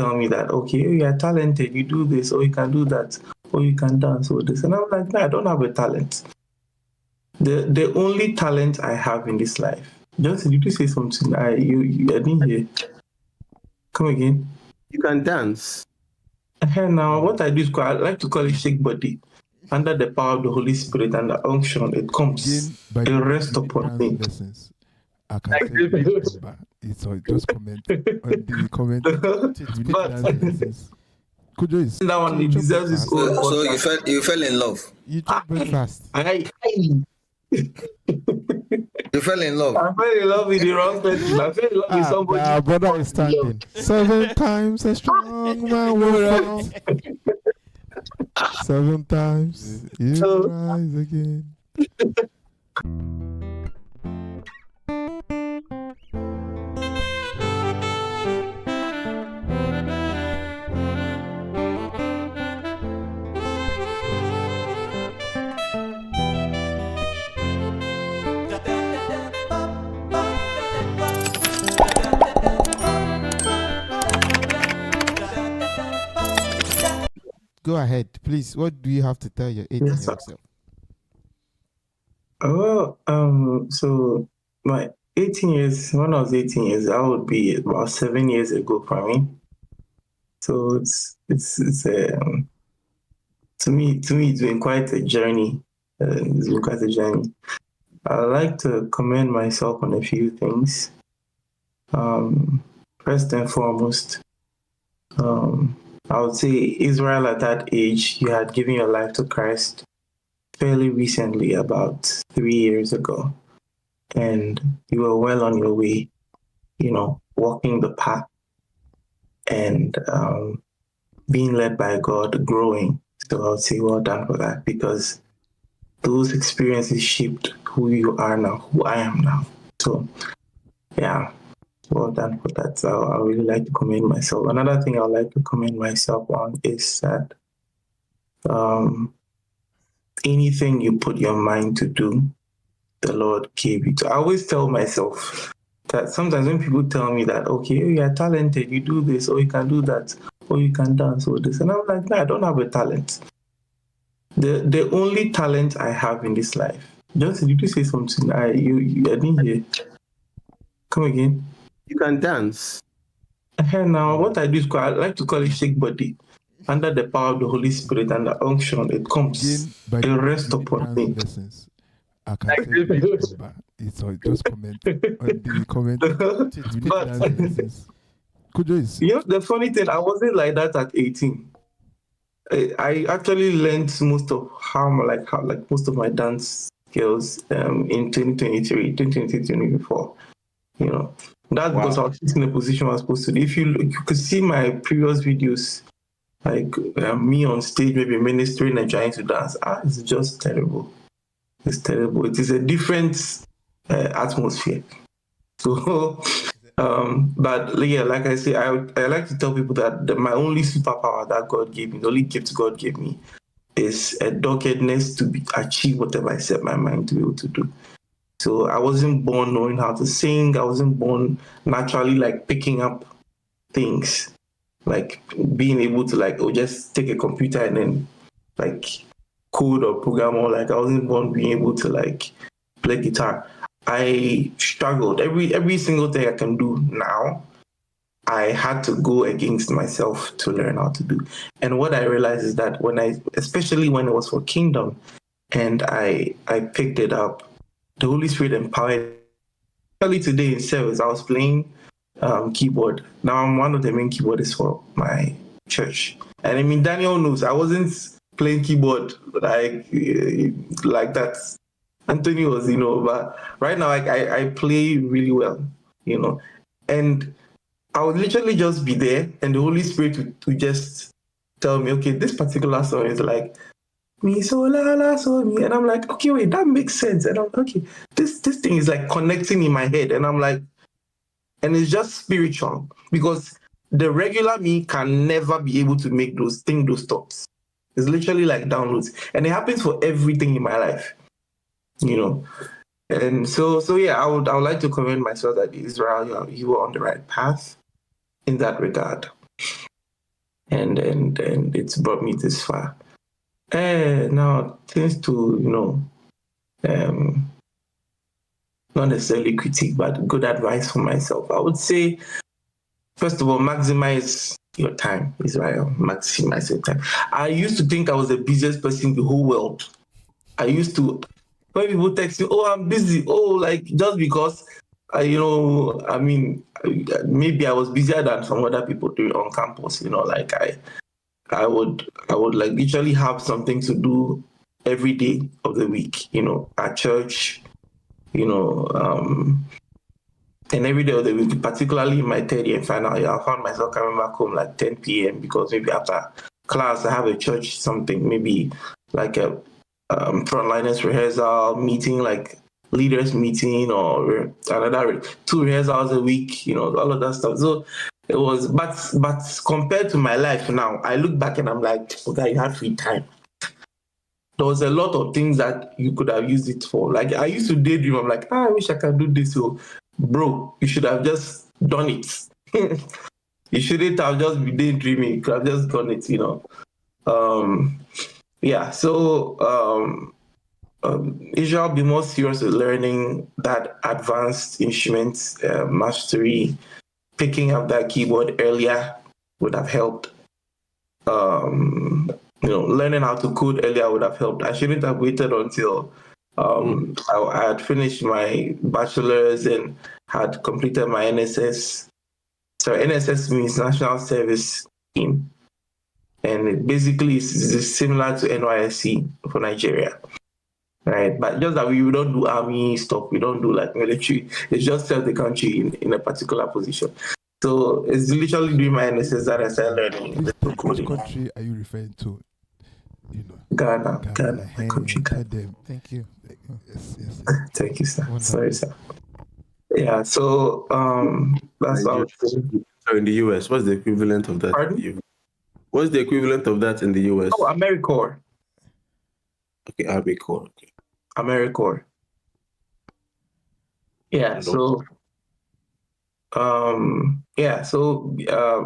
tell me that, okay, you are talented, you do this, or you can do that, or you can dance, or this. And I'm like, no, I don't have a talent. The only talent I have in this life. Johnson, did you say something? I didn't hear. Come again. You can dance. Now, what I do is I like to call it shake body. Under the power of the Holy Spirit and the unction, it comes. It rests upon me. Lessons. I can send you a number. It's just comment on the comment. Kojo is that one. He deserves his own. So you fell in love. You took breakfast. You fell in love. I fell in love with the wrong person. I fell in love with somebody. Our brother is standing. 7 times a strong man will fall. 7 times you rise again. Go ahead, please. What do you have to tell your 18-year-old self? So my 18 years, when I was 18 years, that would be about 7 years ago for me. So it's to me, it's been quite a journey. I like to commend myself on a few things. First and foremost, I would say Israel at that age, you had given your life to Christ fairly recently, about 3 years ago, and you were well on your way, walking the path and being led by God, growing. So I would say well done for that, because those experiences shaped who you are now, who I am now. So yeah, well done for that. So I really like to commend myself. Another thing I would like to commend myself on is that anything you put your mind to do, the Lord gave you to. I always tell myself that sometimes when people tell me that, okay, you are talented, you do this, or you can do that, or you can dance, or this, and I'm like, no, I don't have a talent. The only talent I have in this life. Johnson, did you say something? I didn't hear. Come again. You can dance. Now, what I do is I like to call it shake body. Under the power of the Holy Spirit and the unction, it comes. It rests upon me. Lessons. I can send you a number. It's just comment on the comment. Kojo is. The funny thing, I wasn't like that at 18. I actually learned most of most of my dance skills in 2023, 2024. That's because I was in a position I was supposed to do. If you could see my previous videos, like me on stage, maybe ministering and trying to dance, it's just terrible. It's terrible. It is a different atmosphere. So, but yeah, like I say, I like to tell people that my only superpower that God gave me, the only gift God gave me, is a doggedness to achieve whatever I set my mind to be able to do. So I wasn't born knowing how to sing. I wasn't born naturally picking up things, like being able to just take a computer and then code or program, or I wasn't born being able to play guitar. I struggled. Every single thing I can do now, I had to go against myself to learn how to do. And what I realized is that especially when it was for Kingdom, and I picked it up, the Holy Spirit empowered. Early today in service, I was playing keyboard. Now I'm one of the main keyboardists for my church. And I mean, Daniel knows I wasn't playing keyboard like that. Anthony was, but right now I play really well, and I would literally just be there, and the Holy Spirit would just tell me, okay, this particular song is like me so la la so me, and I'm like, okay, wait, that makes sense, and I'm like, okay, this thing is connecting in my head, and I'm like, and it's just spiritual, because the regular me can never be able to make those thoughts. It's literally like downloads, and it happens for everything in my life. And so yeah, I would like to commend myself that Israel, you were on the right path in that regard. and it's brought me this far. Now things to not necessarily critique, but good advice for myself. I would say, first of all, maximize your time, Israel. Maximize your time. I used to think I was the busiest person in the whole world. I used to, when people text me, oh, I'm busy. Oh, like just because, maybe I was busier than some other people doing on campus. Like I would like literally have something to do every day of the week. At church. And every day of the week, particularly in my third year and final year, I found myself coming back home like 10 p.m. because maybe after class I have a church something, maybe like a frontliners rehearsal meeting, like leaders meeting, or another 2 rehearsals a week, all of that stuff. So it was, but compared to my life now, I look back and I'm like, okay, you had free time. There was a lot of things that you could have used it for. Like I used to daydream. I'm like, I wish I could do this. So, bro, you should have just done it. You shouldn't have just been daydreaming. You could have just done it. Yeah. So Israel be more serious with learning that advanced instruments mastery. Picking up that keyboard earlier would have helped. Learning how to code earlier would have helped. I shouldn't have waited until I had finished my bachelor's and had completed my NSS. So NSS means National Service Scheme. And it basically is similar to NYSC for Nigeria. Right? But just that we don't do army stuff, we don't do like military. It's just serve the country in a particular position. So it's literally doing my NSS that I started learning. Which country are you referring to? Ghana. Hey, Country Ghana. Thank you. Yes. Thank you, sir. Wonderful. Sorry, sir. Yeah, so that's what I would say. So in the US, what's the equivalent of that? Pardon? What's the equivalent of that in the US? Oh, AmeriCorps. Okay, AmeriCorps. Okay. AmeriCorps. Yeah, so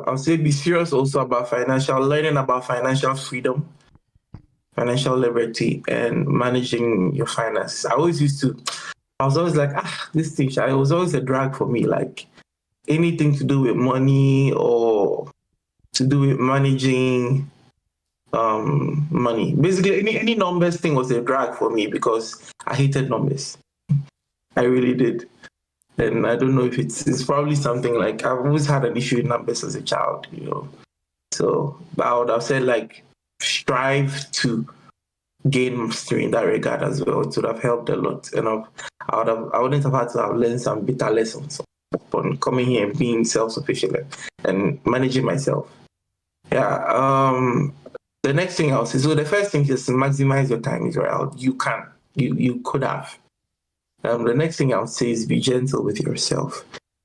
I'll say be serious also about learning about financial freedom, financial liberty, and managing your finances. I was always like, this thing, it was always a drag for me. Like anything to do with money or to do with managing money. Basically, any numbers thing was a drag for me because I hated numbers. I really did. And I don't know if it's probably something like I've always had an issue with numbers as a child, So I would have said like strive to gain mastery in that regard as well. It would have helped a lot. And I wouldn't have had to have learned some bitter lessons upon coming here and being self-sufficient and managing myself. Yeah. The next thing I'll say, so the first thing is to maximize your time, Israel. You can. You could have. The next thing I would say is be gentle with yourself,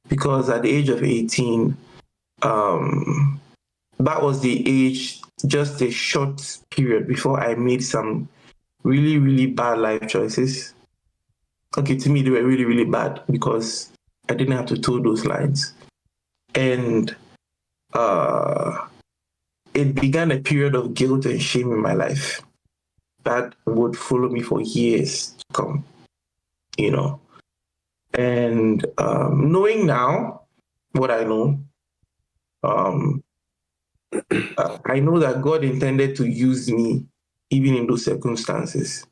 because at the age of 18, that was the age, just a short period before I made some really, really bad life choices. Okay, to me, they were really, really bad because I didn't have to toe those lines. And it began a period of guilt and shame in my life that would follow me for years to come. And knowing now what I know, I know that God intended to use me even in those circumstances,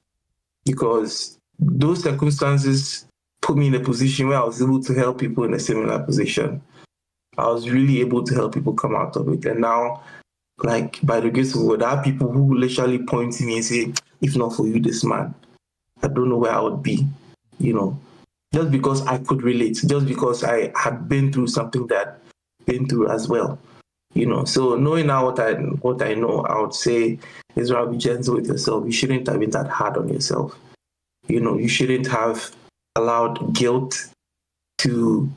because those circumstances put me in a position where I was able to help people in a similar position. I was really able to help people come out of it. And now, like by the grace of God, there are people who literally point to me and say, if not for you, this man, I don't know where I would be, just because I could relate, just because I had been through something that I've been through as well, So knowing now what I know, I would say, Israel, be gentle with yourself. You shouldn't have been that hard on yourself. You shouldn't have allowed guilt to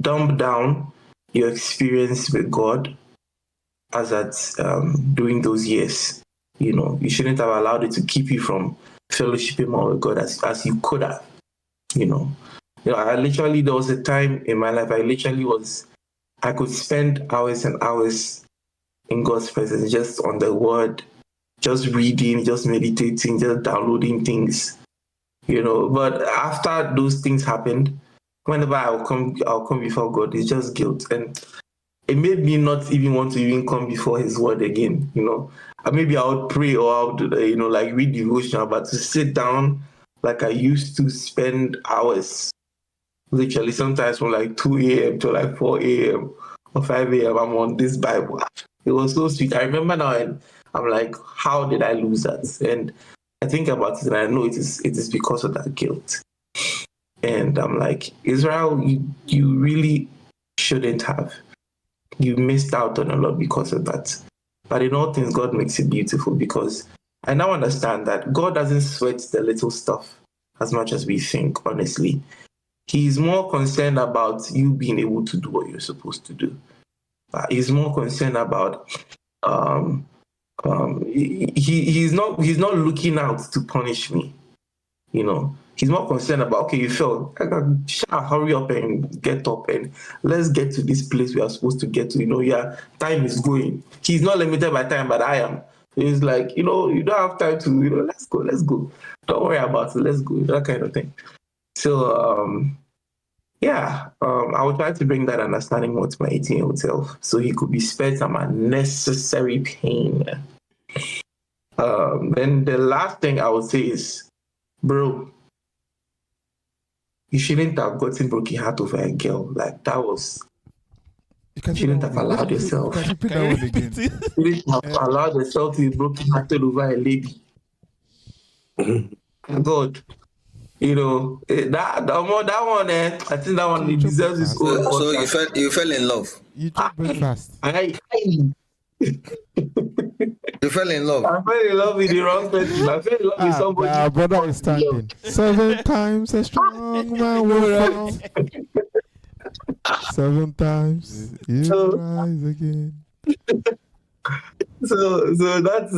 dumb down your experience with God as at during those years. You shouldn't have allowed it to keep you from fellowshipping more with God as you could have. I literally, there was a time in my life I I could spend hours and hours in God's presence, just on the word, just reading, just meditating, just downloading things, But after those things happened, whenever I'll come before God, it's just guilt. And it made me not even want to even come before his word again, Maybe I would pray or I would, read devotional, but to sit down like I used to spend hours, literally sometimes from like 2 a.m. to like 4 a.m. or 5 a.m. I'm on this Bible. It was so sweet. I remember now and I'm like, how did I lose that? And I think about it and I know it is because of that guilt. And I'm like, Israel, you really shouldn't have. You missed out on a lot because of that. But in all things, God makes it beautiful, because I now understand that God doesn't sweat the little stuff as much as we think, honestly. He's more concerned about you being able to do what you're supposed to do. He's more concerned about he's not looking out to punish me. He's more concerned about, okay, you fell. Hurry up and get up and let's get to this place we are supposed to get to. Time is going. He's not limited by time, but I am. He's like, you don't have time to, let's go. Don't worry about it. Let's go. That kind of thing. So, I would try to bring that understanding more to my 18-year-old self so he could be spared some unnecessary pain. Then the last thing I would say is, bro, you shouldn't have gotten broken heart over a girl. Like, that was... You shouldn't have allowed yourself. You shouldn't have allowed yourself to be broken hearted over a lady. God. That one, I think that one deserves its own. So you fell in love. You took breakfast. You fell in love. I fell in love with the wrong person. I fell in love with somebody. Our brother is standing. 7 times a strong man will fall. 7 times you rise again. So that's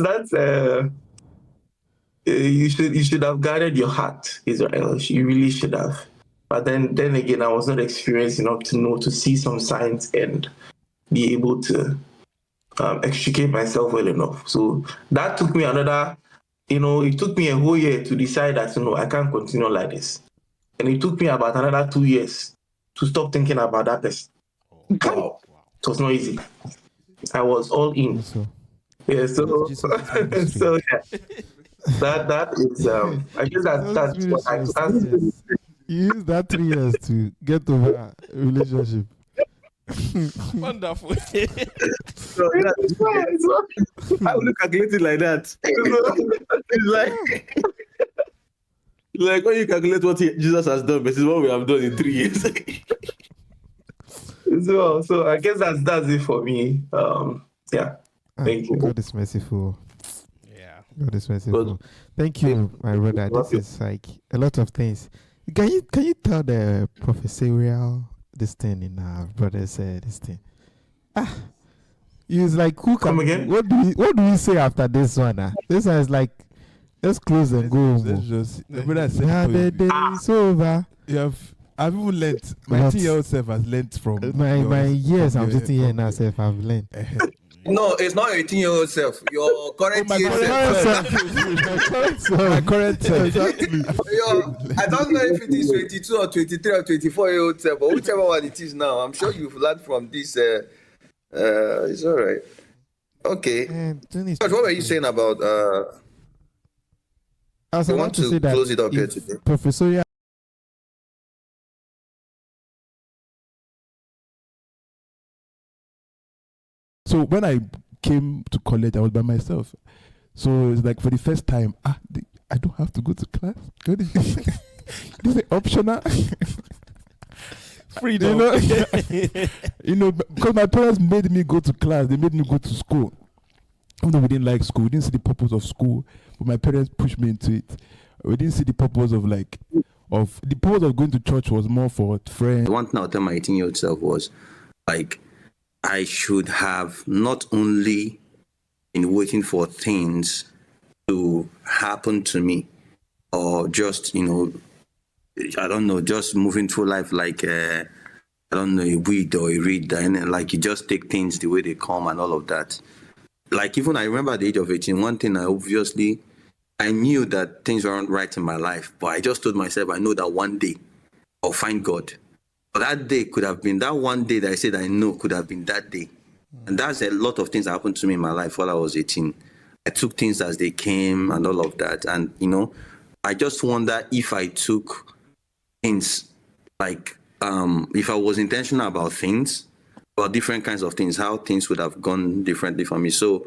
you should have guarded your heart, Israel. You really should have. But then again, I was not experienced enough to see some signs and be able to extricate myself well enough. So that took me it took me a whole year to decide that I can't continue like this. And it took me about another 2 years to stop thinking about that person. Wow. It was not easy. I was all in. So, Yeah, so yeah. That is I guess that's what you use that 3 years to get over a relationship. Wonderful. So I would calculate it like that. It's like when you calculate what Jesus has done versus what we have done in 3 years. So I guess that's it for me. Thank you. God is merciful. Yeah. God is merciful. Thank you, my brother. This is like a lot of things. Can you tell the professorial this thing in our brother said this thing? He was like, who Come again? What do we say after this one? This one is like, let's close and go home. The brother said, the day is over. I've even learnt. My 18-year-old self has learnt from my years. I'm sitting here now. Self, I've learned. No, it's not 18-year-old self. Your current year self. My current self. Exactly. I don't know if it is 22 or 23 or 24-year-old self, but whichever one it is now, I'm sure you've learned from this. It's all right. Okay. But what were you saying about? I was you about want to to say that close it up here today? Professorial. So when I came to college, I was by myself. So it's like for the first time, I don't have to go to class. This is optional. Freedom. Because my parents made me go to class. They made me go to school. Even though we didn't like school, we didn't see the purpose of school, but my parents pushed me into it. We didn't see the purpose of the purpose of going to church was more for friends. One thing I'll tell my 18-year-old self was like, I should have not only been waiting for things to happen to me or just, I don't know, just moving through life like I don't know, a weed or a read, and like you just take things the way they come and all of that. Like even I remember at the age of 18, one thing I knew that things weren't right in my life, but I just told myself, I know that one day I'll find God. But that day could have been that one day that I said I know could have been that day. And that's a lot of things that happened to me in my life while I was 18. I took things as they came and all of that. And, I just wonder if I took things like, if I was intentional about things, about different kinds of things, how things would have gone differently for me. So